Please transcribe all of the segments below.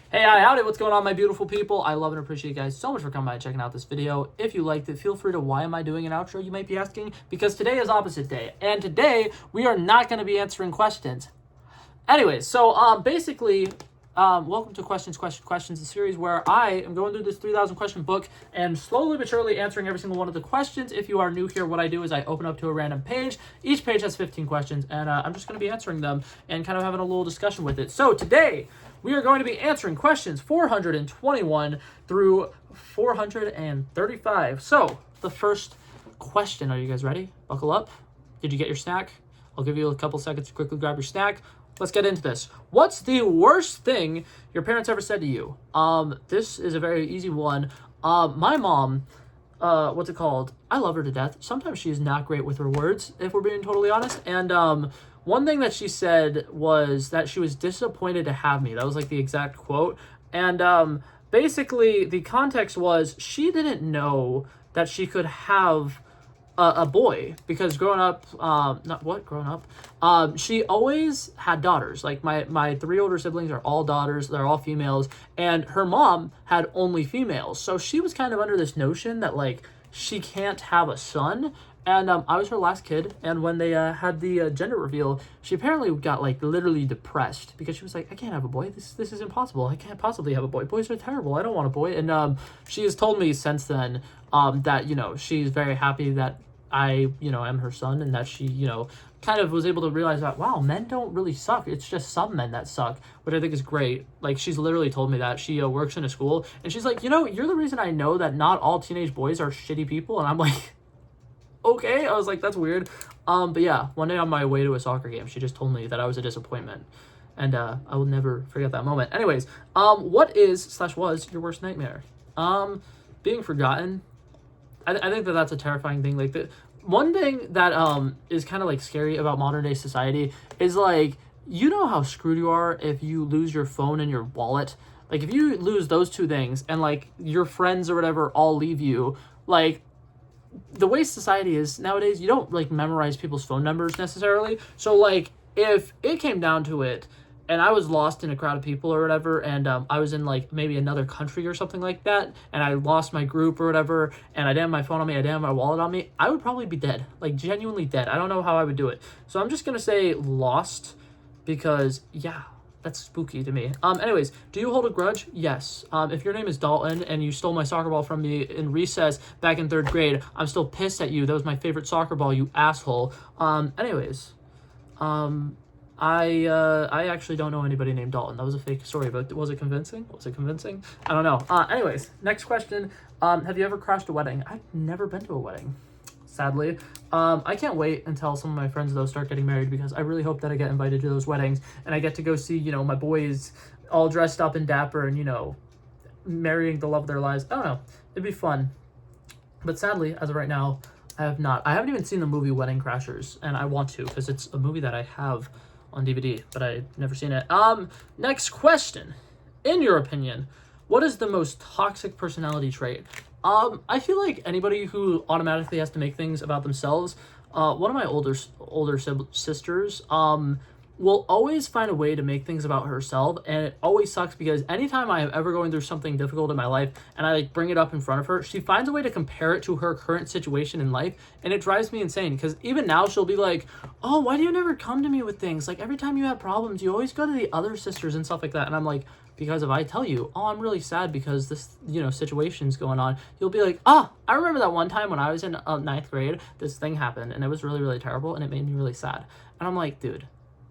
Hey, hi, howdy, what's going on, my beautiful people? I love and appreciate you guys so much for coming by and checking out this video. If you liked it, feel free to, why am I doing an outro, you might be asking? Because today is opposite day, and today we are not going to be answering questions. Anyways, so basically, welcome to Questions, the series where I am going through this 3,000 question book and slowly but surely answering every single one of the questions. If you are new here, what I do is I open up to a random page. Each page has 15 questions, and I'm just going to be answering them and kind of having a little discussion with it. So today, we are going to be answering questions 421 through 435. So, the first question, are you guys ready? Buckle up. Did you get your snack? I'll give you a couple seconds to quickly grab your snack. Let's get into this. What's the worst thing your parents ever said to you? This is a very easy one. My mom, what's it called? I love her to death. Sometimes she's not great with her words, if we're being totally honest. And one thing that she said was that she was disappointed to have me. That was like the exact quote. And basically, the context was she didn't know that she could have a boy, because growing up, she always had daughters. Like my three older siblings are all daughters, they're all females, and her mom had only females. So she was kind of under this notion that like she can't have a son. And I was her last kid, and when they had the gender reveal, she apparently got like literally depressed because she was like, I can't have a boy. This is impossible. I can't possibly have a boy. Boys are terrible. I don't want a boy. And she has told me since then that, you know, she's very happy that I, you know, am her son, and that she, you know, kind of was able to realize that, wow, men don't really suck. It's just some men that suck, which I think is great. Like, she's literally told me that. She works in a school, and she's like, you know, you're the reason I know that not all teenage boys are shitty people. And I'm like, okay. I was like, that's weird. But yeah, one day on my way to a soccer game, she just told me that I was a disappointment. And I will never forget that moment. Anyways, what is/was your worst nightmare? Being forgotten. I think that that's a terrifying thing. Like, the one thing that is kind of like scary about modern day society is like, you know how screwed you are if you lose your phone and your wallet. Like, if you lose those two things and like your friends or whatever all leave you, like, the way society is nowadays, you don't like memorize people's phone numbers necessarily. So like, if it came down to it and I was lost in a crowd of people or whatever, and I was in like maybe another country or something like that, and I lost my group or whatever, and I didn't have my phone on me, I didn't have my wallet on me, I would probably be dead. Like, genuinely dead. I don't know how I would do it. So I'm just gonna say lost, because yeah, that's spooky to me. Anyways, do you hold a grudge? Yes. If your name is Dalton and you stole my soccer ball from me in recess back in 3rd grade, I'm still pissed at you. That was my favorite soccer ball, you asshole. Anyways, I actually don't know anybody named Dalton. That was a fake story, but was it convincing? I don't know. Anyways, next question. Have you ever crashed a wedding? I've never been to a wedding, sadly. I can't wait until some of my friends, though, start getting married, because I really hope that I get invited to those weddings and I get to go see, you know, my boys all dressed up and dapper and, you know, marrying the love of their lives. I don't know. It'd be fun. But sadly, as of right now, I have not. I haven't even seen the movie Wedding Crashers, and I want to, because it's a movie that I have on DVD, but I've never seen it. Next question. In your opinion, what is the most toxic personality trait? I feel like anybody who automatically has to make things about themselves, one of my older sisters, will always find a way to make things about herself, and it always sucks because anytime I am ever going through something difficult in my life and I like bring it up in front of her, she finds a way to compare it to her current situation in life, and it drives me insane, because even now she'll be like, oh, why do you never come to me with things? Like, every time you have problems, you always go to the other sisters and stuff like that. And I'm like, because if I tell you, oh, I'm really sad because this, you know, situation's going on, you'll be like, oh, I remember that one time when I was in 9th grade, this thing happened, and it was really, really terrible, and it made me really sad. And I'm like, dude,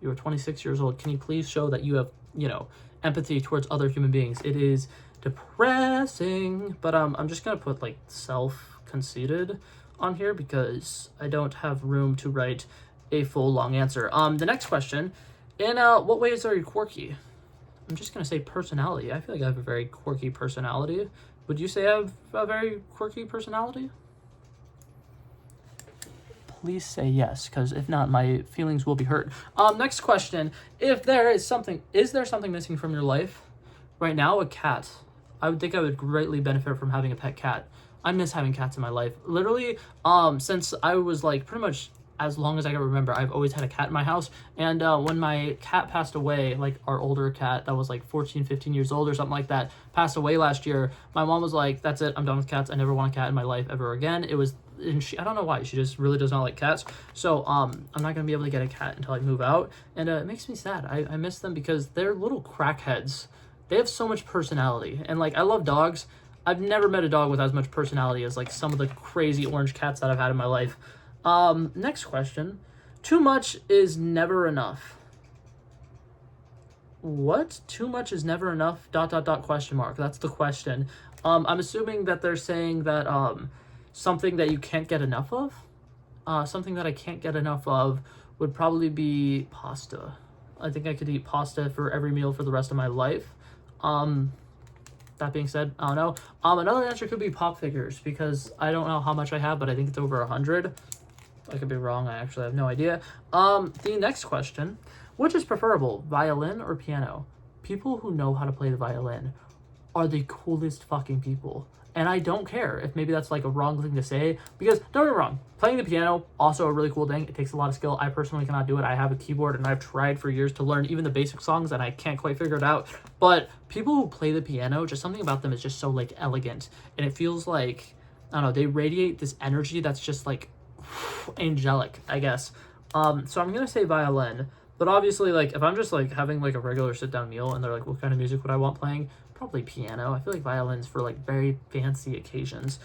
you are 26 years old. Can you please show that you have, you know, empathy towards other human beings? It is depressing. But I'm just gonna put like self-conceited on here because I don't have room to write a full long answer. The next question, in what ways are you quirky? I'm just gonna say personality. I feel like I have a very quirky personality. Would you say I have a very quirky personality? Please say yes, because if not, my feelings will be hurt. Next question. Is there something missing from your life right now? A cat. I would think I would greatly benefit from having a pet cat. I miss having cats in my life. Literally, since I was like pretty much as long as I can remember, I've always had a cat in my house. And when my cat passed away, like our older cat that was like 14, 15 years old or something like that, passed away last year, my mom was like, that's it, I'm done with cats. I never want a cat in my life ever again. It was, and I don't know why, she just really does not like cats. So I'm not gonna be able to get a cat until I move out. And it makes me sad. I miss them because they're little crackheads. They have so much personality. And like, I love dogs. I've never met a dog with as much personality as like some of the crazy orange cats that I've had in my life. Next question. Too much is never enough. What? Too much is never enough? ... question mark. That's the question. I'm assuming that they're saying that something that you can't get enough of. Something that I can't get enough of would probably be pasta. I think I could eat pasta for every meal for the rest of my life. That being said, I don't know. Another answer could be pop figures, because I don't know how much I have, but I think it's over 100. I could be wrong. I actually have no idea. The next question, which is preferable, violin or piano? People who know how to play the violin are the coolest fucking people. And I don't care if maybe that's like a wrong thing to say, because don't get me wrong, playing the piano, also a really cool thing. It takes a lot of skill. I personally cannot do it. I have a keyboard and I've tried for years to learn even the basic songs and I can't quite figure it out. But people who play the piano, just something about them is just so like elegant. And it feels like, I don't know, they radiate this energy that's just like angelic, I guess. So I'm gonna say violin. But obviously, like, if I'm just like having like a regular sit down meal and they're like, what kind of music would I want playing? Probably piano. I feel like violin's for like very fancy occasions.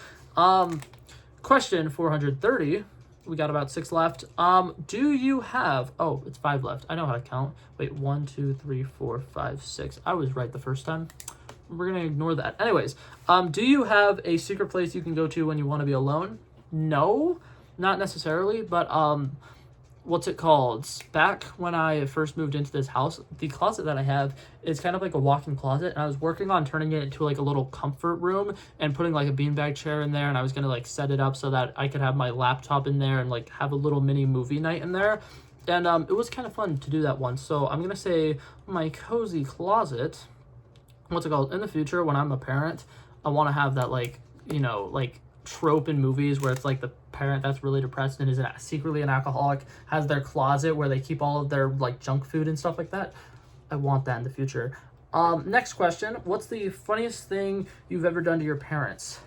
Question 430. We got about 6 left. Do you have, oh, it's 5 left. I know how to count. Wait, 1, 2, 3, 4, 5, 6. I was right the first time. We're gonna ignore that. Anyways, do you have a secret place you can go to when you want to be alone? No, not necessarily, but what's it called? Back when I first moved into this house, the closet that I have is kind of like a walk-in closet, and I was working on turning it into like a little comfort room and putting like a beanbag chair in there, and I was gonna like set it up so that I could have my laptop in there and like have a little mini movie night in there. And it was kind of fun to do that once. So I'm gonna say my cozy closet. What's it called? In the future, when I'm a parent, I want to have that like, you know, like trope in movies where it's like the parent that's really depressed and is secretly an alcoholic has their closet where they keep all of their like junk food and stuff like that. I want that in the future. Next question. What's the funniest thing you've ever done to your parents?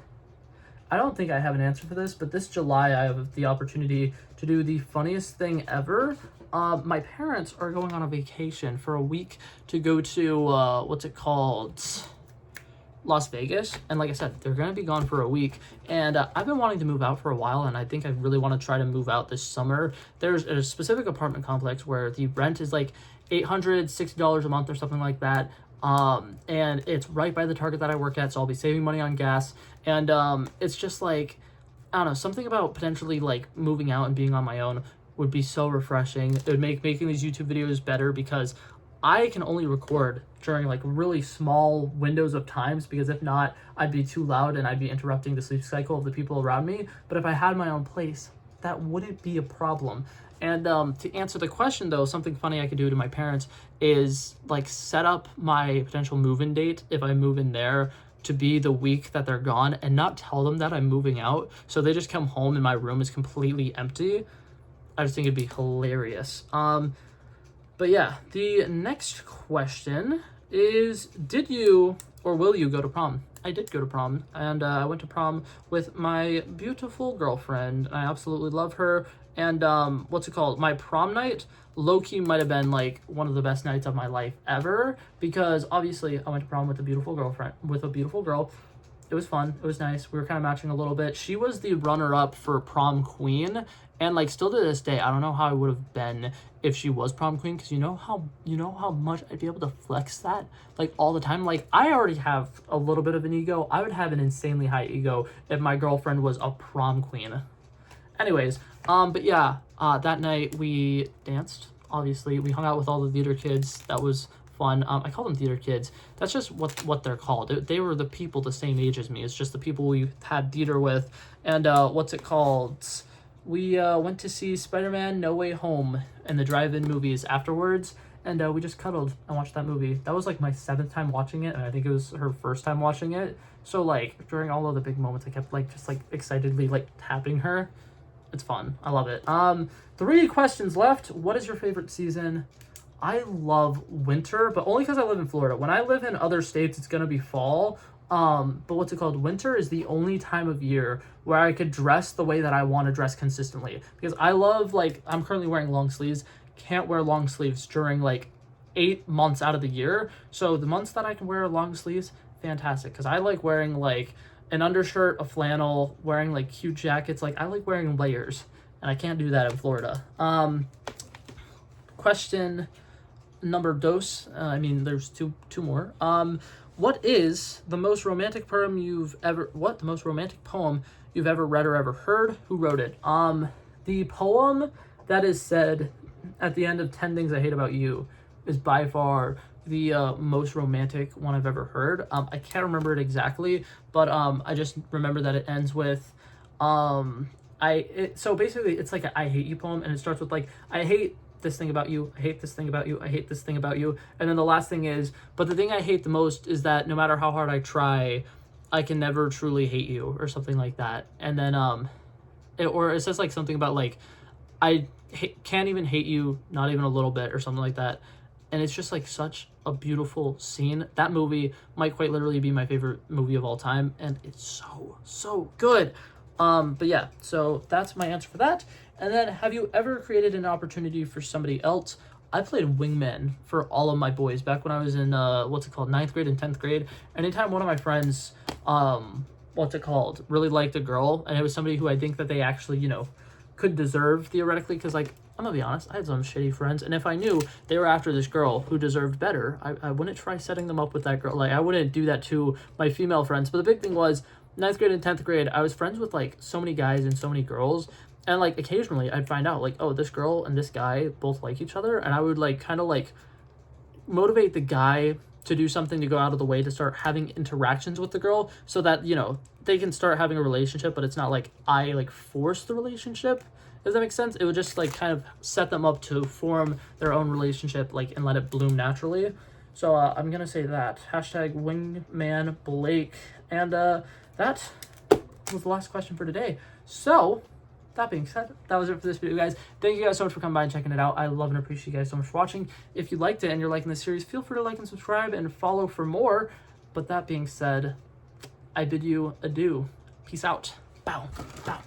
I don't think I have an answer for this, but this July I have the opportunity to do the funniest thing ever. My parents are going on a vacation for a week to go to, what's it called? Las Vegas. And like I said, they're going to be gone for a week. And I've been wanting to move out for a while, and I think I really want to try to move out this summer. There's a specific apartment complex where the rent is like $860 a month or something like that. And it's right by the Target that I work at, so I'll be saving money on gas. And it's just like, I don't know, something about potentially like moving out and being on my own would be so refreshing. It would make making these YouTube videos better, because I can only record during like really small windows of times, because if not, I'd be too loud and I'd be interrupting the sleep cycle of the people around me. But if I had my own place, that wouldn't be a problem. And to answer the question though, something funny I could do to my parents is like set up my potential move-in date if I move in there to be the week that they're gone, and not tell them that I'm moving out. So they just come home and my room is completely empty. I just think it'd be hilarious. But yeah, the next question is, did you or will you go to prom? I did go to prom, and I went to prom with my beautiful girlfriend. I absolutely love her. And what's it called? My prom night, low-key might have been like one of the best nights of my life ever, because obviously I went to prom with a beautiful girl. It was fun. It was nice. We were kind of matching a little bit. She was the runner-up for prom queen, and like still to this day, I don't know how I would have been if she was prom queen, because you know how much I'd be able to flex that like all the time. Like I already have a little bit of an ego. I would have an insanely high ego if my girlfriend was a prom queen. Anyways, but yeah, that night we danced. Obviously, we hung out with all the theater kids. That was fun. I call them theater kids. That's just what they're called. They were the people the same age as me. It's just the people we had theater with. And what's it called? We went to see Spider-Man No Way Home in the drive-in movies afterwards, and we just cuddled and watched that movie. That was like my 7th time watching it, and I think it was her first time watching it. So like during all of the big moments, I kept like just like excitedly like tapping her. It's fun. I love it. 3 questions left. What is your favorite season? I love winter, but only because I live in Florida. When I live in other states, it's gonna be fall. But what's it called? Winter is the only time of year where I could dress the way that I want to dress consistently. Because I love, like, I'm currently wearing long sleeves. Can't wear long sleeves during like 8 months out of the year. So the months that I can wear long sleeves, fantastic. Because I like wearing like an undershirt, a flannel, wearing like cute jackets. Like, I like wearing layers, and I can't do that in Florida. Question number dos. There's two more. What is the most romantic poem you've ever read or ever heard? Who wrote it? The poem that is said at the end of 10 Things I Hate About You is by far the most romantic one I've ever heard. I can't remember it exactly, but I just remember that it ends with so basically it's like an I hate you poem, and it starts with like, I hate this thing about you, I hate this thing about you, I hate this thing about you, and then the last thing is, but the thing I hate the most is that no matter how hard I try, I can never truly hate you, or something like that. And then it says like something about like, I can't even hate you, not even a little bit, or something like that. And it's just like such a beautiful scene. That movie might quite literally be my favorite movie of all time, and it's so good. But yeah, so that's my answer for that. And then, have you ever created an opportunity for somebody else? I played wingman for all of my boys back when I was in 9th grade and 10th grade. Anytime one of my friends really liked a girl, and it was somebody who I think that they actually, could deserve theoretically, because like, I'm gonna be honest, I had some shitty friends, and if I knew they were after this girl who deserved better, I wouldn't try setting them up with that girl. Like, I wouldn't do that to my female friends. But the big thing was, 9th grade and 10th grade, I was friends with like so many guys and so many girls, and like occasionally I'd find out like, oh, this girl and this guy both like each other, and I would like kind of like motivate the guy to do something to go out of the way to start having interactions with the girl, so that they can start having a relationship, but it's not like I like force the relationship. Does that make sense? It would just like kind of set them up to form their own relationship, like, and let it bloom naturally. So I'm gonna say that #wingman Blake, and that was the last question for today. So that being said, that was it for this video, guys. Thank you guys so much for coming by and checking it out. I love and appreciate you guys so much for watching. If you liked it and you're liking this series, feel free to like and subscribe and follow for more. But that being said, I bid you adieu. Peace out. Bow. Bow.